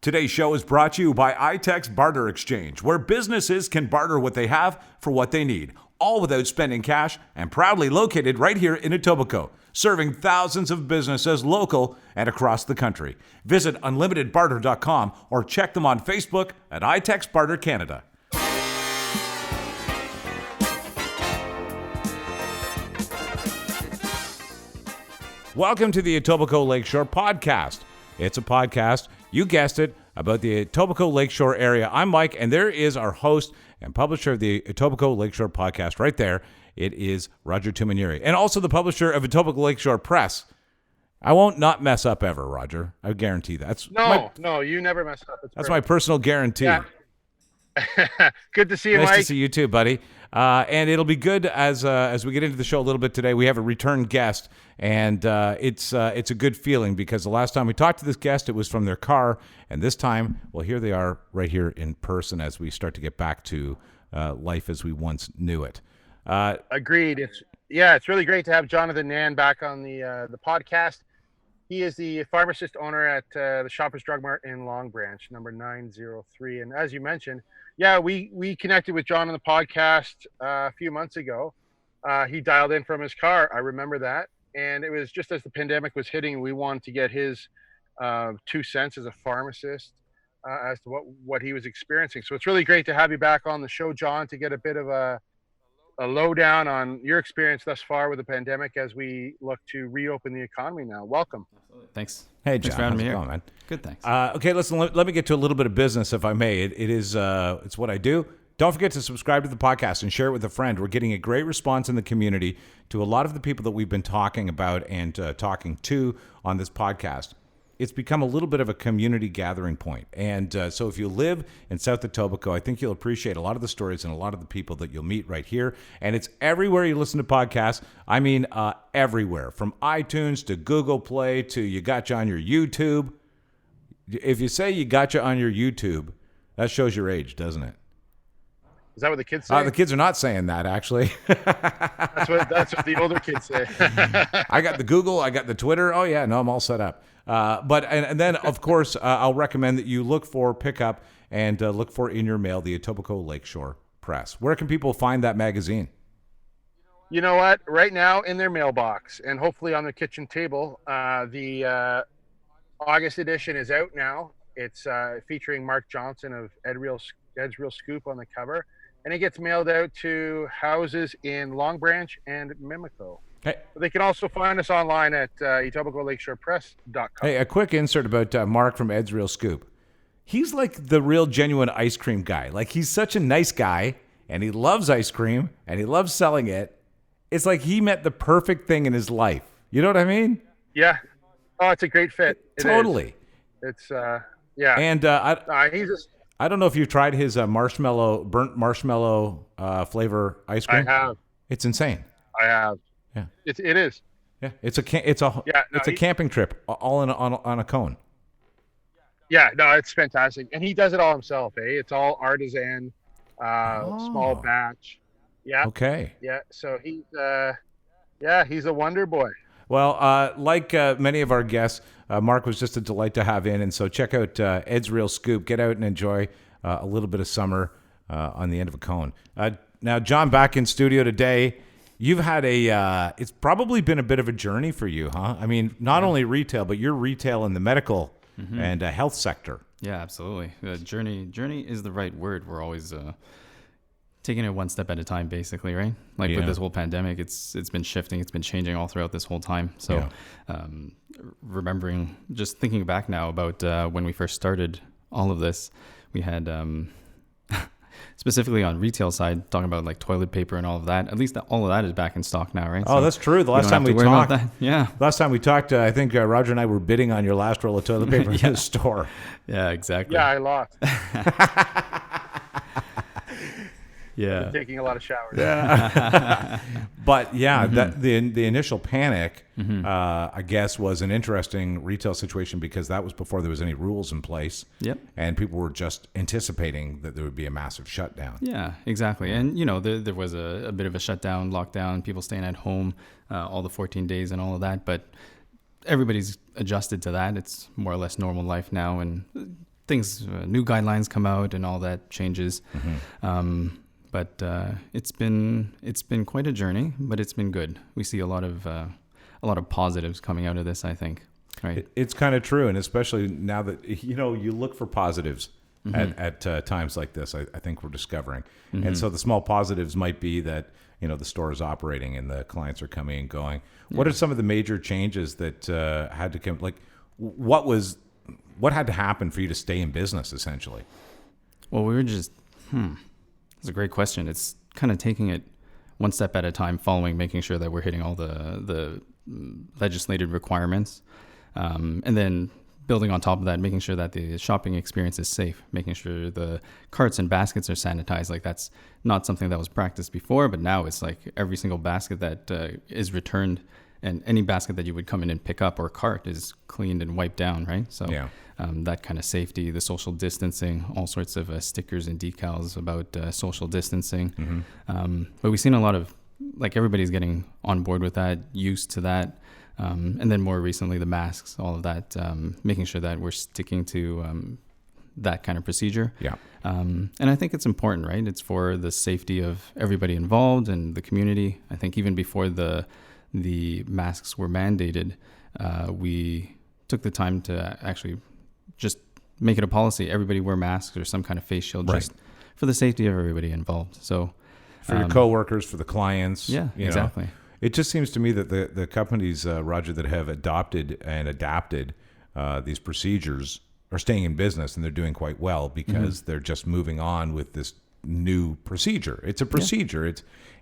Today's show is brought to you by iTex Barter Exchange, where businesses can barter what they have for what they need, all without spending cash, and proudly located right here in Etobicoke, serving thousands of businesses local and across the country. Visit unlimitedbarter.com or check them on Facebook at iTex Barter Canada. Welcome to the Etobicoke Lakeshore Podcast. It's a podcast, you guessed it, about the Etobicoke Lakeshore area. I'm Mike, and there is our host and publisher of the Etobicoke Lakeshore Podcast right there. It is Roger Tumanieri, and also the publisher of Etobicoke Lakeshore Press. I won't not mess up ever, Roger. I guarantee that. No, you never mess up. That's my personal guarantee. Yeah. Good to see you, Mike. Mike. Nice to see you too, buddy. And it'll be good as we get into the show a little bit today. We have a return guest, and it's a good feeling because the last time we talked to this guest, it was from their car, and this time, well, here they are right here in person as we start to get back to life as we once knew it. Agreed. It's really great to have Jonathan Nhan back on the podcast. He is the Pharmacist owner at the Shoppers Drug Mart in Long Branch, number 903. And as you mentioned, we connected with John on the podcast a few months ago. He dialed in from his car. I remember that. And it was just as the pandemic was hitting, we wanted to get his 2 cents as a pharmacist as to what he was experiencing. So it's really great to have you back on the show, John, to get a bit of a lowdown on your experience thus far with the pandemic as we look to reopen the economy now. Welcome. Absolutely. Thanks. Hey, John. Thanks for having me here. Going, man? Good, thanks. Okay, listen, let me get to a little bit of business, if I may. It's what I do. Don't forget to subscribe to the podcast and share it with a friend. We're getting a great response in the community to a lot of the people that we've been talking about and talking to on this podcast. It's become a little bit of a community gathering point. And so if you live in South Etobicoke, I think you'll appreciate a lot of the stories and a lot of the people that you'll meet right here. And it's everywhere you listen to podcasts. I mean, everywhere, from iTunes to Google Play to you got you on your YouTube. If you say you got you on your YouTube, that shows your age, doesn't it? Is that what the kids say? The kids are not saying that, actually. That's what the older kids say. I got the Google, I got the Twitter. Oh, yeah, no, I'm all set up. But then, of course, I'll recommend that you pick up and look for in your mail the Etobicoke Lakeshore Press. Where can people find that magazine? You know what? Right now in their mailbox and hopefully on their kitchen table. The August edition is out now. It's featuring Mark Johnson of Ed's Real Scoop on the cover. And it gets mailed out to houses in Long Branch and Mimico. Hey. They can also find us online at EtobicokeLakeshorePress.com. Hey, a quick insert about Mark from Ed's Real Scoop. He's like the real genuine ice cream guy. Like, he's such a nice guy, and he loves ice cream, and he loves selling it. It's like he met the perfect thing in his life. You know what I mean? Yeah. Oh, it's a great fit. Totally. It's, yeah. And I don't know if you've tried his burnt marshmallow flavor ice cream. I have. It's insane. I have. Yeah. It is. Yeah. It's a camping trip all on a cone. Yeah. No, it's fantastic, and he does it all himself. It's all artisan, small batch. Yeah. Okay. Yeah. So he's a wonder boy. Well, like many of our guests, Mark was just a delight to have in, and so check out Ed's Real Scoop. Get out and enjoy a little bit of summer on the end of a cone. Now, John, back in studio today. You've had it's probably been a bit of a journey for you, huh? I mean, not only retail, but you're retail in the medical and health sector. Yeah, absolutely. Journey is the right word. We're always taking it one step at a time, basically, right? Like with this whole pandemic, it's been shifting, it's been changing all throughout this whole time. So remembering, just thinking back now about when we first started all of this, we had specifically on retail side, talking about like toilet paper and all of that. At least all of that is back in stock now, right? Oh, so that's true. The last time we talked, last time we talked, I think Roger and I were bidding on your last roll of toilet paper in the store. Yeah, exactly. Yeah, I lost. Yeah, I've been taking a lot of showers. Yeah. But that the initial panic, I guess, was an interesting retail situation because that was before there was any rules in place. Yep. And people were just anticipating that there would be a massive shutdown. Yeah, exactly. And there was a bit of a shutdown, lockdown, people staying at home, all the 14 days and all of that. But everybody's adjusted to that. It's more or less normal life now, and things, new guidelines come out and all that changes. But it's been quite a journey, but it's been good. We see a lot of positives coming out of this, I think. Right. It's kind of true, and especially now that you look for positives at times like this. I think we're discovering, and so the small positives might be that the store is operating and the clients are coming and going. What are some of the major changes that had to come? Like, what had to happen for you to stay in business, essentially? Well, we were just it's a great question. It's kind of taking it one step at a time, making sure that we're hitting all the legislated requirements. And then building on top of that, making sure that the shopping experience is safe, making sure the carts and baskets are sanitized. Like, that's not something that was practiced before, but now it's like every single basket that is returned and any basket that you would come in and pick up or cart is cleaned and wiped down, right? So that kind of safety, the social distancing, all sorts of stickers and decals about social distancing. But we've seen a lot of, like, everybody's getting on board with that, used to that. And then more recently, the masks, all of that, making sure that we're sticking to that kind of procedure. And I think it's important, right? It's for the safety of everybody involved and the community. I think even before the masks were mandated, we took the time to actually just make it a policy. Everybody wear masks or some kind of face shield, just for the safety of everybody involved. So for your coworkers, for the clients. Yeah, exactly. It just seems to me that the companies, Roger, that have adopted and adapted these procedures are staying in business, and they're doing quite well because they're just moving on with this new procedure. It's a procedure.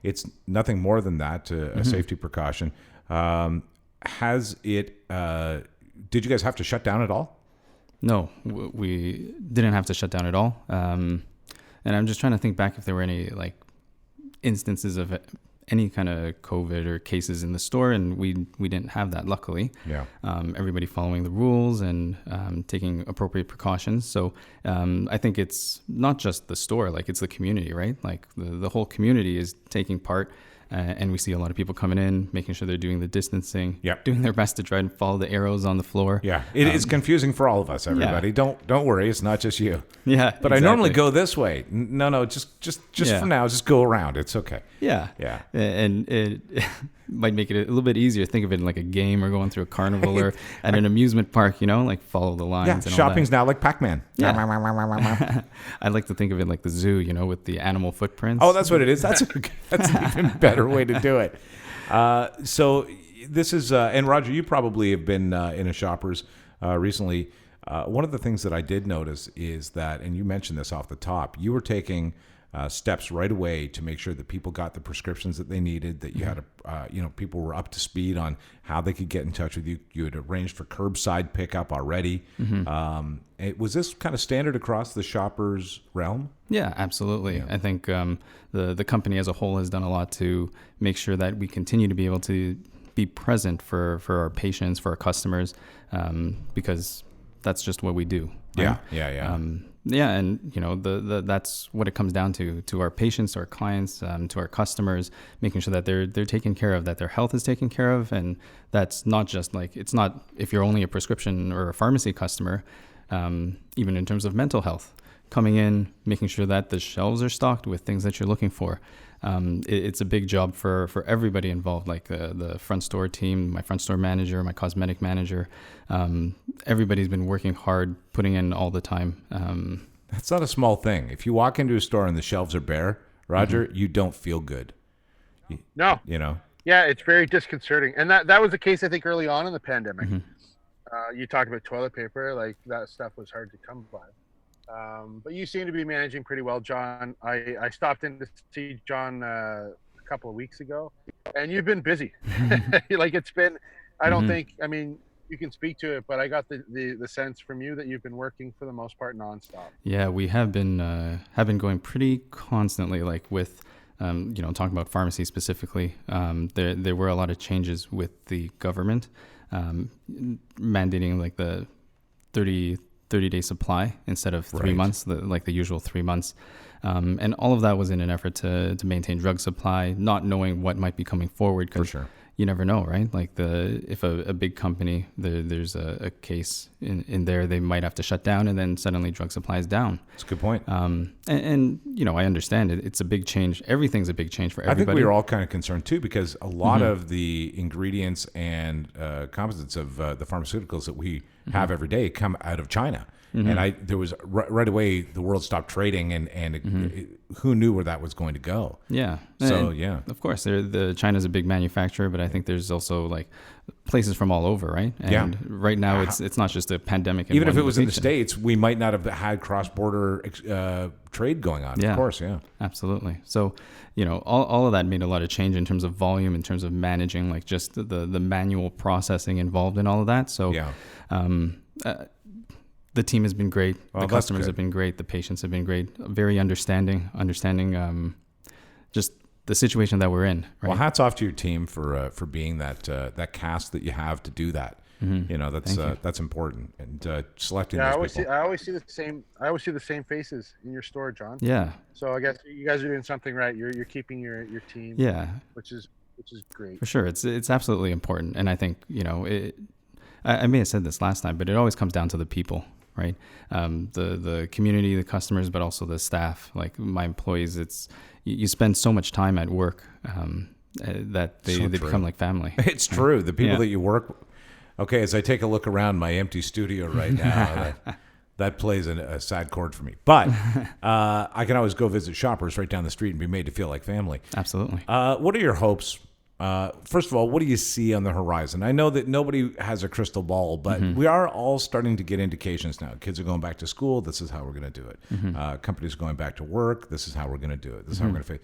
It's nothing more than that, a safety precaution. Has it? Did you guys have to shut down at all? No, we didn't have to shut down at all. And I'm just trying to think back if there were any like instances of any kind of COVID or cases in the store, and we didn't have that, luckily. Everybody following the rules and taking appropriate precautions. So I think it's not just the store, like it's the community, right? Like the whole community is taking part. And we see a lot of people coming in, making sure they're doing the distancing, doing their best to try and follow the arrows on the floor. It is confusing for all of us, everybody. Don't worry, it's not just you. But exactly. I normally go this way. No, just for now, just go around. It's okay. And it might make it a little bit easier. Think of it like a game or going through a carnival or at an amusement park, like follow the lines. And shopping's now like Pac-Man. I like to think of it like the zoo, with the animal footprints. Oh, that's what it is. That's an even better way to do it. So this is, and Roger, you probably have been in a Shoppers recently. One of the things that I did notice is that, and you mentioned this off the top, you were taking steps right away to make sure that people got the prescriptions that they needed, that you had people were up to speed on how they could get in touch with you. You had arranged for curbside pickup already. Was this kind of standard across the Shoppers realm? Yeah, absolutely. I think the company as a whole has done a lot to make sure that we continue to be able to be present for our patients, for our customers, because that's just what we do. Right? And that's what it comes down to our patients, to our clients, to our customers, making sure that they're taken care of, that their health is taken care of. And that's not just like, it's not if you're only a prescription or a pharmacy customer, even in terms of mental health, coming in, making sure that the shelves are stocked with things that you're looking for. It's a big job for everybody involved, like the front store team, my front store manager, my cosmetic manager. Everybody's been working hard, putting in all the time. That's not a small thing. If you walk into a store and the shelves are bare, Roger, you don't feel good. No. Yeah, it's very disconcerting. And that was the case, I think, early on in the pandemic. You talked about toilet paper, like that stuff was hard to come by. But you seem to be managing pretty well, John. I stopped in to see John a couple of weeks ago, and you've been busy. Like it's been, I don't think, I mean, you can speak to it, but I got the sense from you that you've been working for the most part nonstop. Yeah, we have been going pretty constantly, like with, talking about pharmacy specifically. There were a lot of changes with the government mandating like the 30-day supply instead of 3 months, like the usual 3 months. And all of that was in an effort to maintain drug supply, not knowing what might be coming forward. For sure. you never know, right? Like if a big company, there's a case in there, they might have to shut down, and then suddenly drug supply is down. That's a good point. And I understand it. It's a big change. Everything's a big change for everybody. I think we were all kind of concerned too, because a lot of the ingredients and composites of the pharmaceuticals that we have every day come out of China. And there was right away the world stopped trading, and who knew where that was going to go? Yeah. So and of course, China's a big manufacturer, but I think there's also like places from all over, right? And right now it's not just a pandemic. Even if it was in the States, we might not have had cross-border trade going on. Of course, absolutely. So all of that made a lot of change in terms of volume, in terms of managing like just the manual processing involved in all of that. So the team has been great. The customers have been great. The patients have been great. Very understanding just the situation that we're in. Right? Well, hats off to your team for being that cast that you have to do that. That's important. And selecting those people. I always see the same faces in your store, John. Yeah. So I guess you guys are doing something right. You're keeping your team. Yeah. Which is great. For sure. It's absolutely important. And I think, I may have said this last time, but it always comes down to the people. Right. The community, the customers, but also the staff, like my employees, you spend so much time at work that they become like family. It's true. The people that you work. Okay. As I take a look around my empty studio right now, that plays a sad chord for me, but I can always go visit Shoppers right down the street and be made to feel like family. Absolutely. What are your hopes? First of all, what do you see on the horizon? I know that nobody has a crystal ball, but we are all starting to get indications now. Kids are going back to school. This is how we're going to do it. Companies are going back to work. This is how we're going to do it. This is how we're going to face.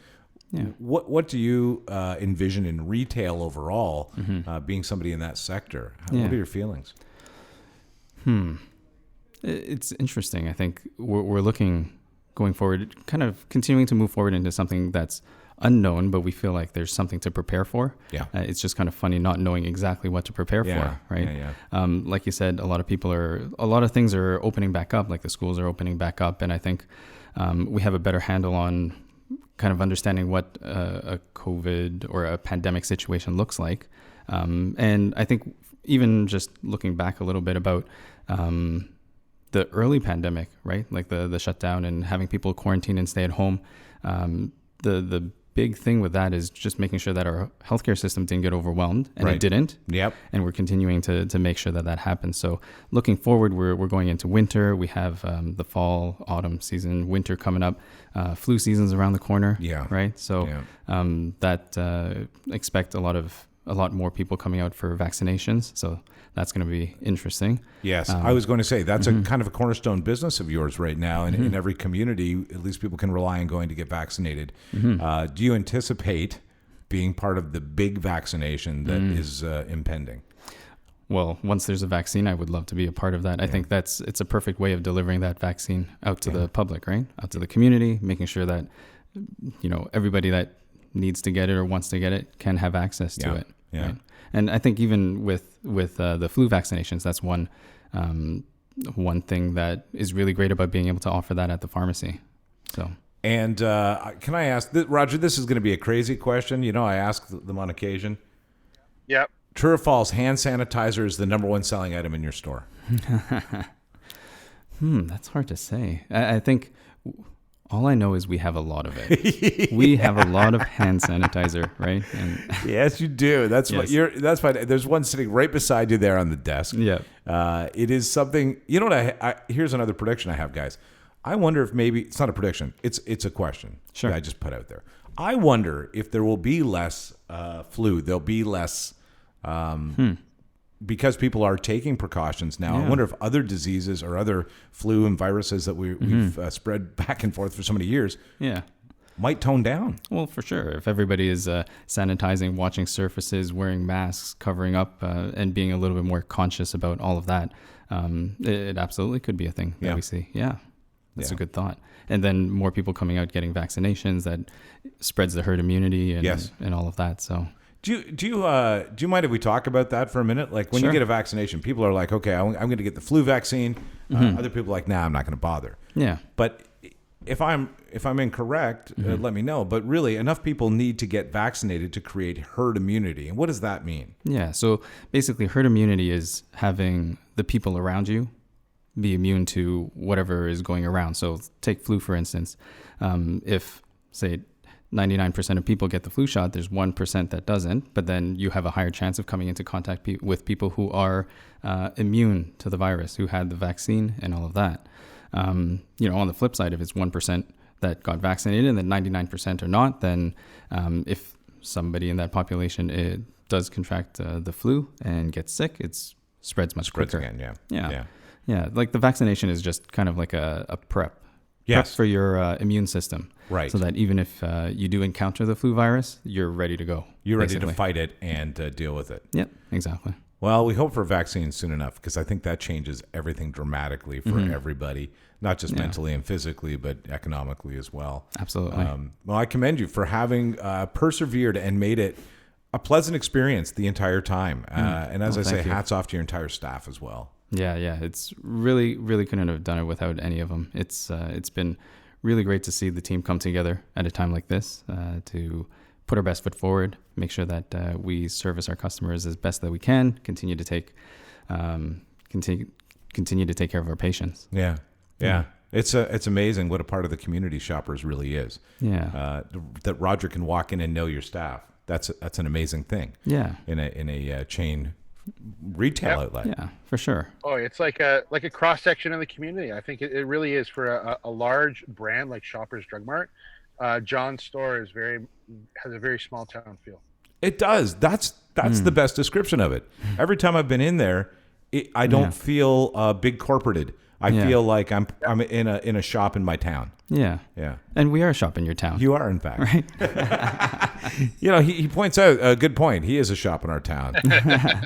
Yeah. What do you envision in retail overall, being somebody in that sector? What are your feelings? It's interesting. I think we're looking going forward, kind of continuing to move forward into something that's unknown, but we feel like there's something to prepare for. It's just kind of funny not knowing exactly what to prepare for, right? Like you said, a lot of things are opening back up, like the schools are opening back up, and I think we have a better handle on kind of understanding what a COVID or a pandemic situation looks like. And I think even just looking back a little bit about the early pandemic, right? Like the shutdown and having people quarantine and stay at home. The big thing with that is just making sure that our healthcare system didn't get overwhelmed, and it didn't. Yep. And we're continuing to make sure that happens. So looking forward, we're going into winter. We have the fall, autumn season, winter coming up. Flu season's around the corner. Yeah. Right. So expect a lot more people coming out for vaccinations. So that's going to be interesting. Yes. I was going to say that's a kind of a cornerstone business of yours right now. And in every community, at least people can rely on going to get vaccinated. Do you anticipate being part of the big vaccination that is impending? Well, once there's a vaccine, I would love to be a part of that. I think it's a perfect way of delivering that vaccine out to the public, right? Out to the community, making sure that, everybody that needs to get it or wants to get it can have access to it. Yeah. Right? And I think even with the flu vaccinations, that's one thing that is really great about being able to offer that at the pharmacy. So. And can I ask, Roger, this is going to be a crazy question. I ask them on occasion. Yep. True or false, hand sanitizer is the number one selling item in your store? That's hard to say. I think all I know is we have a lot of it. We have a lot of hand sanitizer, right? And yes, you do. That's that's fine. There's one sitting right beside you there on the desk. Yeah. It is something. You know what? Here's another prediction I have, guys. I wonder if maybe it's not a prediction. It's a question that I just put out there. I wonder if there will be less flu. There'll be less because people are taking precautions now. I wonder if other diseases or other flu and viruses that we've spread back and forth for so many years might tone down. Well, for sure. If everybody is sanitizing, watching surfaces, wearing masks, covering up, and being a little bit more conscious about all of that, it absolutely could be a thing that we see. Yeah. That's a good thought. And then more people coming out getting vaccinations, that spreads the herd immunity and all of that. So do you mind if we talk about that for a minute? Like when you get a vaccination, people are like, okay, I'm going to get the flu vaccine. Other people are like, nah, I'm not going to bother. Yeah. But if I'm incorrect, let me know. But really, enough people need to get vaccinated to create herd immunity. And what does that mean? Yeah. So basically, herd immunity is having the people around you be immune to whatever is going around. So take flu, for instance. If, say, 99% of people get the flu shot, there's 1% that doesn't, but then you have a higher chance of coming into contact with people who are immune to the virus, who had the vaccine and all of that. On the flip side, if it's 1% that got vaccinated and then 99% are not, then if somebody in that population does contract the flu and gets sick, it spreads much quicker. Again, Yeah. Like the vaccination is just kind of like a prep. Prep for your immune system. Right. So that even if you do encounter the flu virus, you're ready to go. You're ready to fight it and deal with it. Yep, exactly. Well, we hope for a vaccine soon enough, because I think that changes everything dramatically for everybody, not just mentally and physically, but economically as well. Absolutely. Well, I commend you for having persevered and made it a pleasant experience the entire time. And as I say, hats off to your entire staff as well. Yeah. It's really, really couldn't have done it without any of them. It's been really great to see the team come together at a time like this to put our best foot forward, make sure that we service our customers as best that we can, continue to take care of our patients. Yeah. It's amazing what a part of the community Shoppers really is. Yeah. That Roger can walk in and know your staff. That's an amazing thing. Yeah. In a chain retail outlet. Yeah, for sure. Oh, it's like a cross section of the community. I think it really is for a large brand like Shoppers Drug Mart. John's store has a very small town feel. It does. That's the best description of it. Every time I've been in there, I don't feel big corporated. I feel like I'm in a shop in my town. Yeah. And we are a shop in your town. You are, in fact. Right. He points out a good point. He is a shop in our town.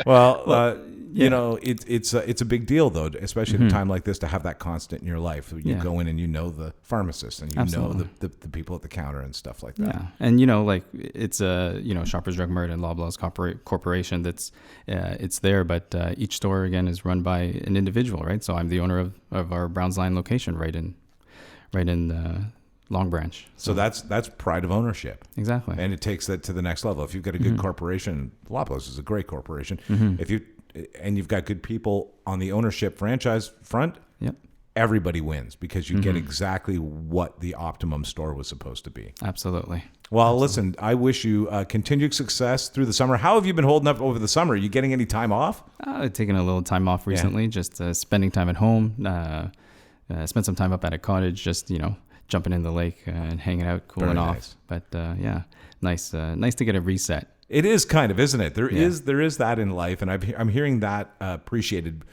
Well, it's a big deal, though, especially at a time like this, to have that constant in your life. You go in and you know the pharmacist, and you know the people at the counter and stuff like that. Yeah, and it's Shoppers Drug Mart and Loblaws Corporation that's it's there, but each store again is run by an individual, right? So I'm the owner of our Browns Line location right in Long Branch. So that's pride of ownership. Exactly. And it takes that to the next level. If you've got a good corporation, Loblaws is a great corporation. And you've got good people on the ownership franchise front, everybody wins, because you get exactly what the optimum store was supposed to be. Absolutely. Well, listen, I wish you continued success through the summer. How have you been holding up over the summer? Are you getting any time off? Taking a little time off recently, just spending time at home. Spent some time up at a cottage, just, jumping in the lake and hanging out, cooling off. Nice. But nice to get a reset. It is kind of, isn't it? There is that in life, and I'm hearing that appreciated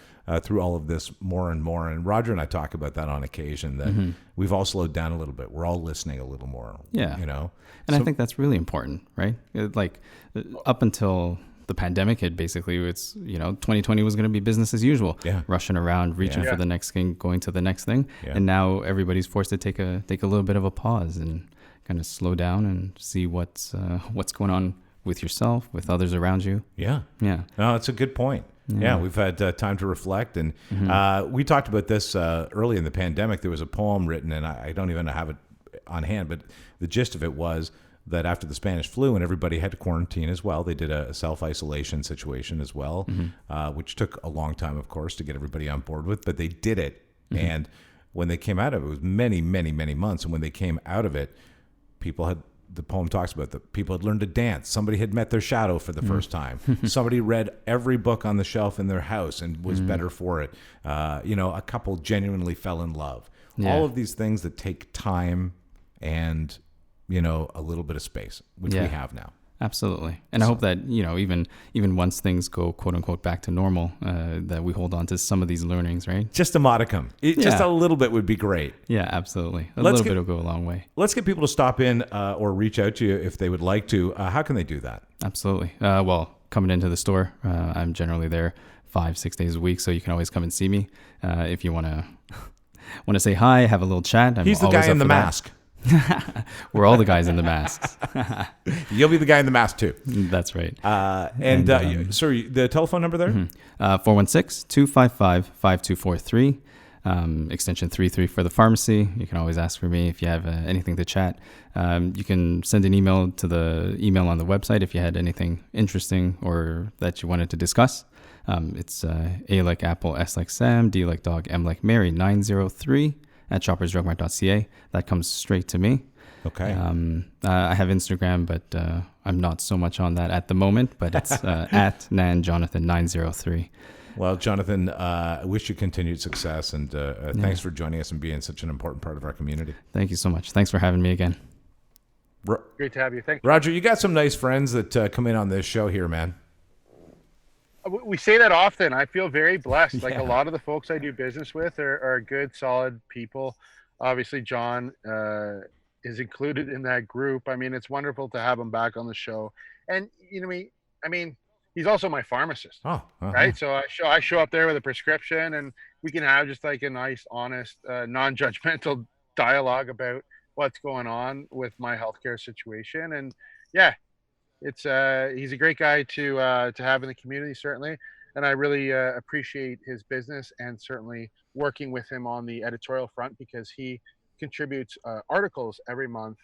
through all of this more and more. And Roger and I talk about that on occasion, that we've all slowed down a little bit. We're all listening a little more. Yeah. And I think that's really important, right? Like up until the pandemic hit, basically, it's 2020 was going to be business as usual. Yeah. Rushing around, reaching for the next thing, going to the next thing, and now everybody's forced to take a little bit of a pause and kind of slow down and see what's going on with yourself, with others around you. Yeah. No, that's a good point. Yeah, we've had time to reflect, and we talked about this early in the pandemic. There was a poem written, and I don't even have it on hand, but the gist of it was that after the Spanish flu and everybody had to quarantine as well, they did a self-isolation situation as well, which took a long time, of course, to get everybody on board with, but they did it. And when they came out of it, it was many, many, many months. And when they came out of it, the poem talks about that people had learned to dance. Somebody had met their shadow for the first time. Somebody read every book on the shelf in their house and was better for it. A couple genuinely fell in love. All of these things that take time and, a little bit of space, which we have now. Absolutely. And I hope that, even once things go, quote unquote, back to normal, that we hold on to some of these learnings, right? Just a modicum. Just a little bit would be great. Yeah, absolutely. A little bit will go a long way. Let's get people to stop in or reach out to you if they would like to. How can they do that? Absolutely. Coming into the store, I'm generally there 5-6 days a week, so you can always come and see me if you want to say hi, have a little chat. He's the guy in the mask. We're all the guys in the masks. You'll be the guy in the mask too. That's right. Sorry, the telephone number there? 416-255-5243. extension 33 for the pharmacy. You can always ask for me if you have anything to chat. You can send an email to the email on the website if you had anything interesting or that you wanted to discuss. It's A like Apple, S like Sam, D like Dog, M like Mary, 903 at shoppersdrugmart.ca. That comes straight to me. Okay. I have Instagram, but I'm not so much on that at the moment, but it's at Nhan Jonathan 903. Well, Jonathan, I wish you continued success, and thanks for joining us and being such an important part of our community. Thank you so much. Thanks for having me again. Great to have you. Thank you. Roger, you got some nice friends that come in on this show here, man. We say that often. I feel very blessed. Like a lot of the folks I do business with are good, solid people. Obviously, John is included in that group. I mean, it's wonderful to have him back on the show. And he's also my pharmacist. Oh, right. So I show up there with a prescription, and we can have just like a nice, honest, non-judgmental dialogue about what's going on with my healthcare situation. And yeah, it's he's a great guy to have in the community, certainly. And I really appreciate his business and certainly working with him on the editorial front, because he contributes articles every month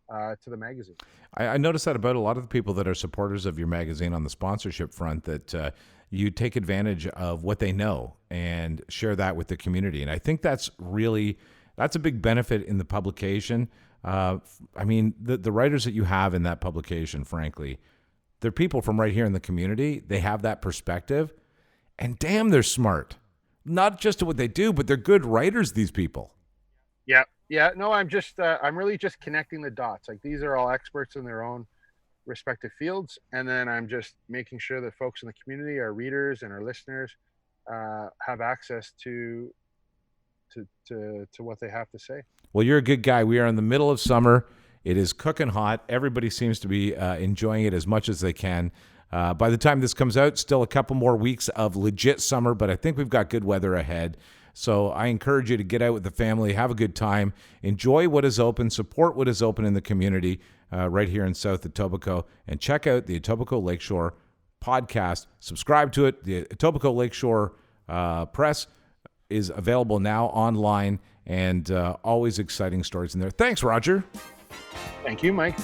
to the magazine. I noticed that about a lot of the people that are supporters of your magazine on the sponsorship front, that you take advantage of what they know and share that with the community. And I think that's a big benefit in the publication. The writers that you have in that publication, frankly, they're people from right here in the community. They have that perspective, and damn, they're smart. Not just at what they do, but they're good writers, these people. Yeah. No, I'm really just connecting the dots. Like, these are all experts in their own respective fields. And then I'm just making sure that folks in the community, our readers and our listeners, have access to what they have to say. Well, you're a good guy. We are in the middle of summer. It is cooking hot. Everybody seems to be enjoying it as much as they can. By the time this comes out, still a couple more weeks of legit summer, but I think we've got good weather ahead. So I encourage you to get out with the family, have a good time, enjoy what is open, support what is open in the community right here in South Etobicoke, and check out the Etobicoke Lakeshore podcast. Subscribe to it. The Etobicoke Lakeshore Press is available now online, and always exciting stories in there. Thanks, Roger. Thank you, Mike.